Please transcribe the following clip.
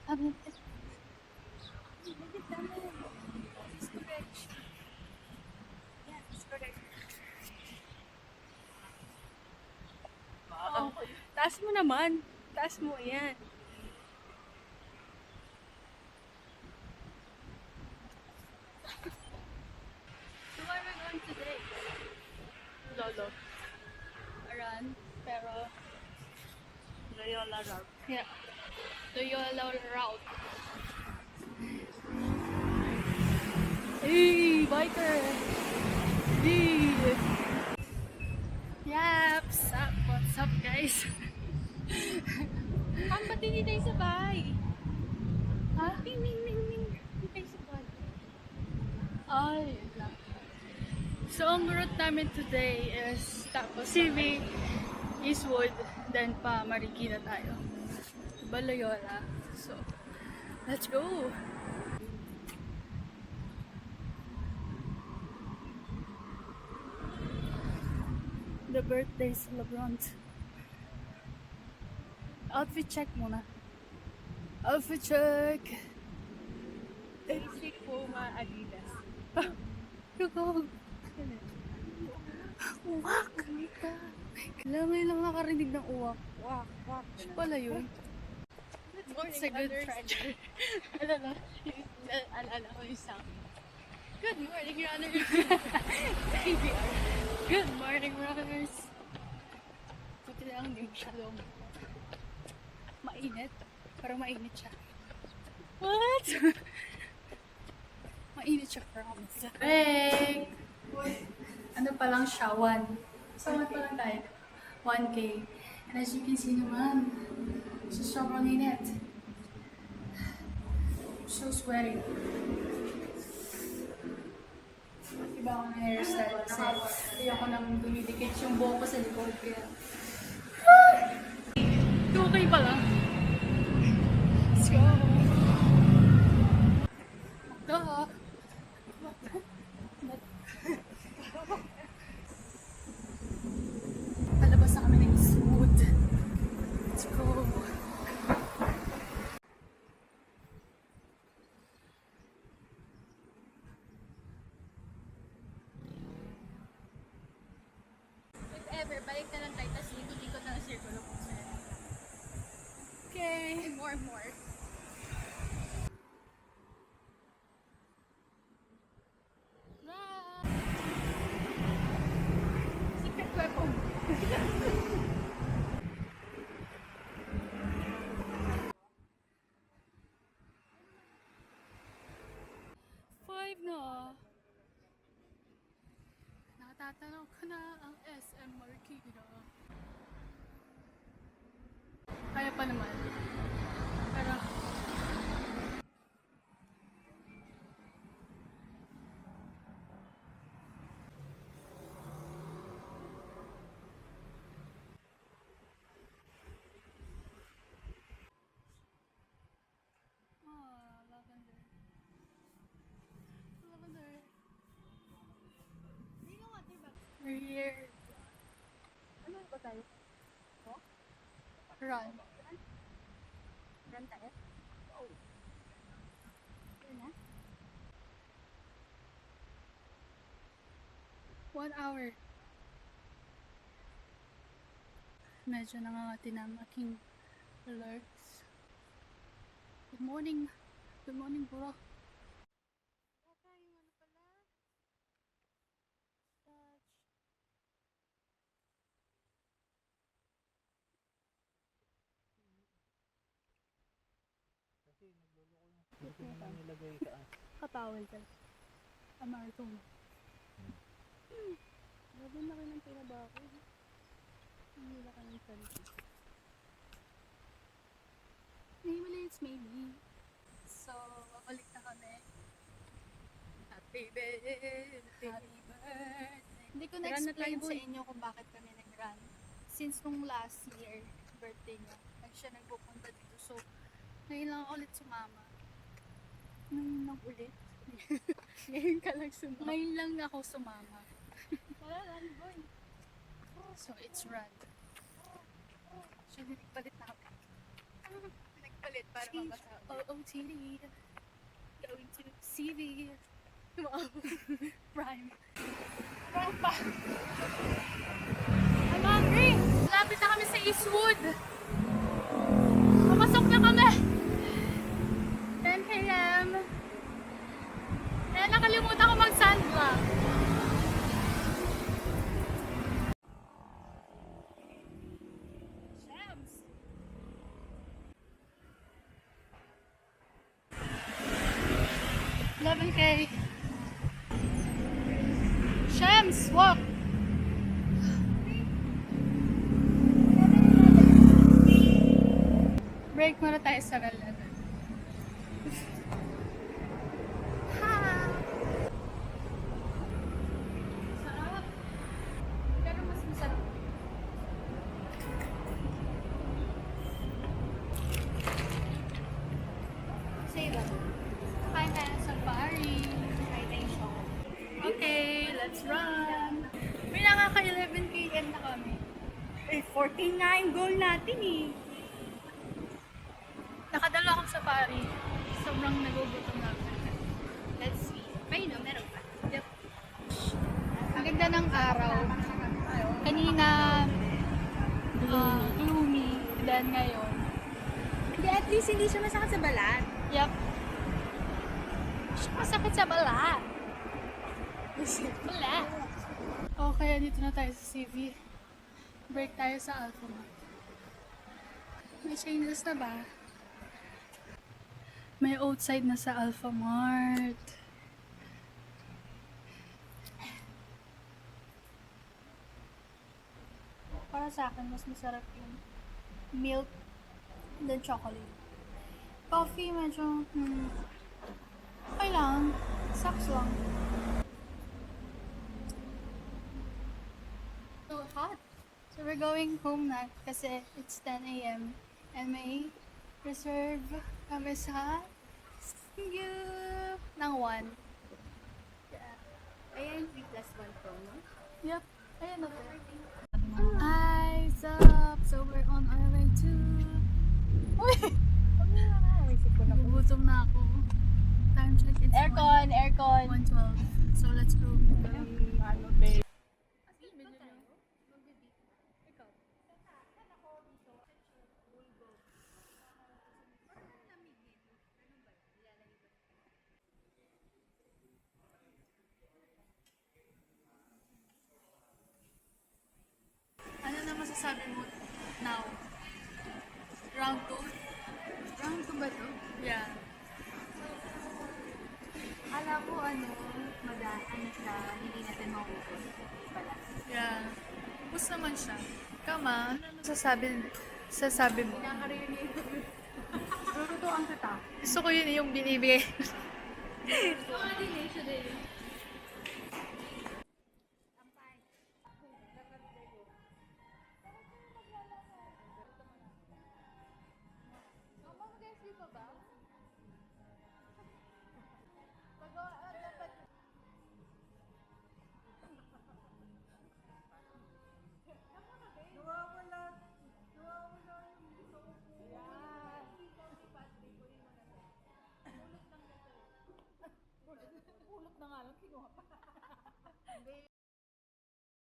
This is correct. Yeah, it's correct. Oh, taas mo naman. Taas mo, yan. So where are we going today? Lolo. Aran, pero Loyola Route. yeah, Loyola route. Hey, biker! Hey! Yaps! What's up guys? Ba't hindi tayo sabay? Ha? Ning, ning, ning, ning. Hindi tayo sabay. Ay, yun lang. So ang route namin today is tapos CV, Eastwood, then pa Marikina tayo. Loyola. So, let's go! The birthday celebrant. Outfit check muna. Outfit check! Basic Puma Adidas. Rugog! Uwak! Alam mo lang nakarinig ng uwak. Wak, wak. Siya pala yun. It's a good treasure. Alala ko yung sound. Good morning, runners! ABR. Good morning, runners! Buti lang hindi masyadong mainit. Parang mainit siya. What? Mainit siya, promise. Break! Ano pa lang siya? 1. So, what pa lang tayo? 1K. And as you can see naman, so sobrang init. So sweaty. Iba ako ng hairstyle kasi hindi ako nang dumidikit yung buhok ko sa likod. Kaya 2K pa lang. Let's go! Go! Palabas na kami ng Eastwood. Let's go! If ever, balik na lang tayo, tapos ikot-ikot na ang circle kung saan. Okay! And more. Secret weapon. Five na! Nakatatanaw ko na ang SM Marikina. Kaya pa naman. Pero, lavender. Lavender. We're here. Ano ba tayo? Run. Run tayo? Oh. Yun na? 1 hour. Medyo nangangati na ang aking alerts. Good morning. Good morning, bro. Yata yung ano pala? Touch. Nilagay ka. Kapawal ka. Amartong. Grabe na rin ang pinabako. Hindi na ka ng selfie. Maybe it's maybe. So, babalik na kami. Happy birthday. Happy birthday. Hindi ko Run na na-explain tayo, sa boy. inyo kung bakit kami nag-run. Since nung last year, birthday niya, siya nagpupunta dito. So, ngayon lang ako ulit sumama. Ngayon lang ulit? Ngayon ka lang sumama. Ngayon lang ako sumama. Wala lang, boy. So, it's run. So, nagpalit na ako. Nagpalit pa OOTD. Going to CV. Rhyme. Rhyme pa. I'm hungry. Lapit na kami sa Eastwood. Papasok na kami. 10 p.m. Eh, nakalimutan ko mag-sunblock. Shams. 11K. Shams, walk. Break muna tayo sa 7-Eleven. Sarap. Pero mas masarap. Save up. Kain tayo ng safari. Kain tayo yung show. Okay, let's run. May nakaka-11 km na kami. Eh, 14 nga yung goal natin eh. Nakadalo akong safari. Sobrang nagugutom na ako. Let's see. May meron pa. Yep. Ang ganda ng araw. Kanina, gloomy. Then ngayon. Hindi, at least hindi siya masakit sa balat. Yep. Masakit sa balat. Balat. Okay, dito na tayo sa CV. Break tayo sa Alphamart. May changes na ba? May outside na sa Alphamart. Para sa akin, mas masarap yung milk than chocolate. Coffee, medyo, okay lang. Sucks lang. So hot. So we're going home na kasi it's 10 a.m. and may reserve kami sa Singyup ng 1. Yeah. Ayan, 3+1 promo. Yep. Ayan na po. Eyes up! So we're on our way to... Uy! Nagugutom na ako. Time check, it's Aircon! 1:12. So let's go. Ano, babe? Ano na masasabi mo now? Round 2? Round 2 ba to? Yeah. Alam mo, ano siya, hindi natin maubos. Pala. Yeah. Bus naman siya. Kama, ano sasabi mo? Nakaka-reunion ko. Tututuan kita. Gusto ko yun yung binibigay.